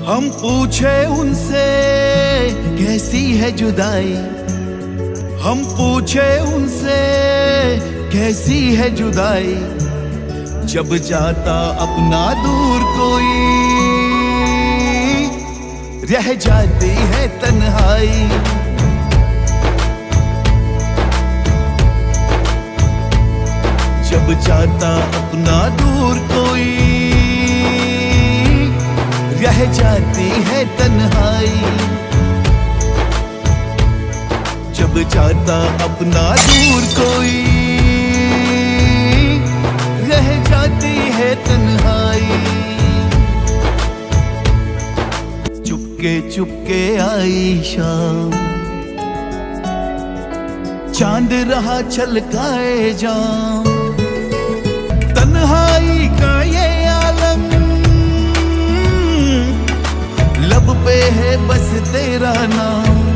हम पूछे उनसे कैसी है जुदाई, हम पूछे उनसे कैसी है जुदाई, जब जाता अपना दूर कोई रह जाती है तन्हाई। जब जाता अपना दूर कोई रह जाती है तन्हाई। जब जाता अपना दूर कोई रह जाती है तन्हाई। चुपके चुपके आई शाम, चांद रहा छलकाए जाम, तन्हाई का ये आलम, लब पे है बस तेरा नाम।